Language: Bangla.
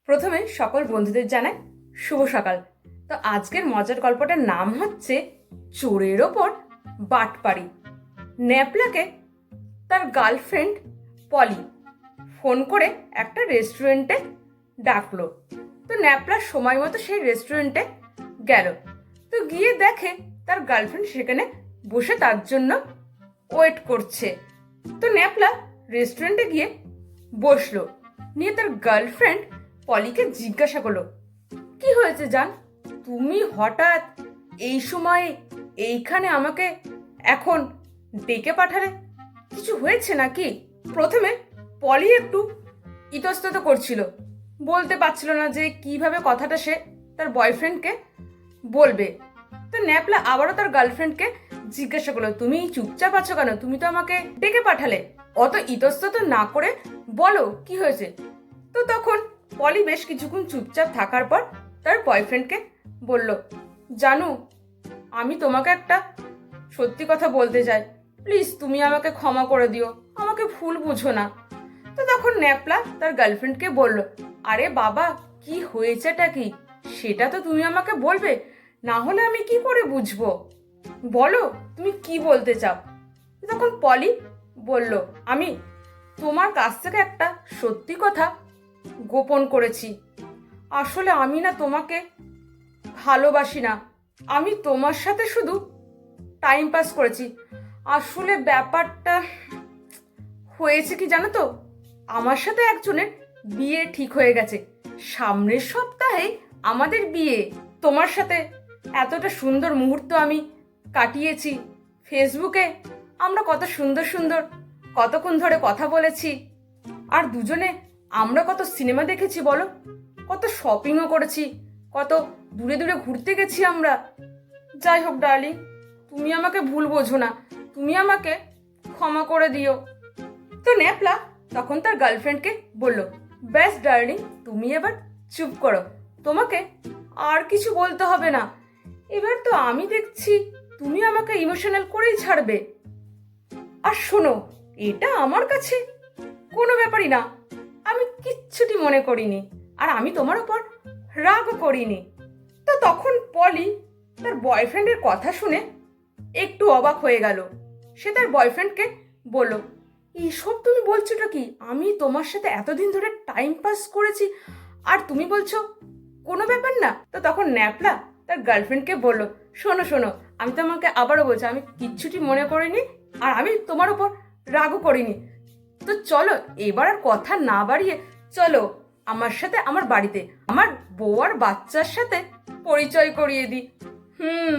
প্রথমে সকল বন্ধুদের জানাই শুভ সকাল। তো আজকের মজার গল্পটার নাম হচ্ছে চোরের ওপর বাটপাড়ি। ন্যাপলাকে তার গার্লফ্রেন্ড পলি ফোন করে একটা রেস্টুরেন্টে ডাকলো। তো ন্যাপলা সময় মতো সেই রেস্টুরেন্টে গেল। তো গিয়ে দেখে তার গার্লফ্রেন্ড সেখানে বসে তার জন্য ওয়েট করছে। তো ন্যাপলা রেস্টুরেন্টে গিয়ে বসলো, নিয়ে তার গার্লফ্রেন্ড পলিকে জিজ্ঞাসা করলো, কি হয়েছে জান, তুমি হঠাৎ এই সময়ে এইখানে আমাকে এখন ডেকে পাঠালে? কিছু হয়েছে নাকি? প্রথমে পলি একটু ইতস্তত করছিল, বলতে পারছিল না যে কিভাবে কথাটা সে তার বয়ফ্রেন্ডকে বলবে। তো ন্যাপলা আবারও তার গার্লফ্রেন্ডকে জিজ্ঞাসা করলো, তুমি চুপচাপ আছো কেন? তুমি তো আমাকে ডেকে পাঠালে, অত ইতস্তত না করে বলো কি হয়েছে। তো তখন পলি বেশ কিছুক্ষণ চুপচাপ থাকার পর তার বয়ফ্রেন্ডকে বলল, জানু, আমি তোমাকে একটা সত্যি কথা বলতে চাই, প্লিজ তুমি আমাকে ক্ষমা করে দিও, আমাকে ভুল বুঝো না। তো তখন ন্যাপলা তার গার্লফ্রেন্ডকে বলল, আরে বাবা, কি হয়েছেটা কি সেটা তো তুমি আমাকে বলবে, না হলে আমি কি করে বুঝবো? বলো তুমি কি বলতে চাও। তখন পলি বলল, আমি তোমার কাছ থেকে একটা সত্যি কথা গোপন করেছি। আসলে আমি না তোমাকে ভালোবাসি না, আমি তোমার সাথে শুধু টাইম পাস করেছি। আসলে ব্যাপারটা হয়েছে কি জানো তো, আমার সাথে একজনের বিয়ে ঠিক হয়ে গেছে, সামনের সপ্তাহে আমাদের বিয়ে। তোমার সাথে এতটা সুন্দর মুহূর্ত আমি কাটিয়েছি, ফেসবুকে আমরা কত সুন্দর সুন্দর কতক্ষণ ধরে কথা বলেছি, আর দুজনে আমরা কত সিনেমা দেখেছি বলো, কত শপিংও করেছি, কত দূরে দূরে ঘুরতে গেছি আমরা। যাই হোক ডার্লিং, তুমি আমাকে ভুল বোঝো না, তুমি আমাকে ক্ষমা করে দিও। তো ন্যাপলা তখন তার গার্লফ্রেন্ডকে বলল, ব্যাস ডার্লিং, তুমি এবার চুপ করো, তোমাকে আর কিছু বলতে হবে না। এবার তো আমি দেখছি তুমি আমাকে ইমোশনাল করেই ছাড়বে। আর শোনো, এটা আমার কাছে কোনো ব্যাপারই না, আমি কিচ্ছুটি মনে করিনি, আর আমি তোমার উপর রাগও করিনি। তো তখন পলি তার বয়ফ্রেন্ডের কথা শুনে একটু অবাক হয়ে গেল। সে তার বয়ফ্রেন্ডকে বলল, এইসব তুমি বলছোটা কি? আমি তোমার সাথে এতদিন ধরে টাইম পাস করেছি আর তুমি বলছো কোনো ব্যাপার না? তো তখন ন্যাপলা তার গার্লফ্রেন্ডকে বলল, শোনো শোনো, আমি তোমাকে আবারও বলছি, আমি কিচ্ছুটি মনে করিনি, আর আমি তোমার উপর রাগও করিনি। তো চলো এবার আর কথা না বাড়িয়ে চলো আমার সাথে আমার বাড়িতে, আমার বউ আর বাচ্চার সাথে পরিচয় করিয়ে দিই। হুম।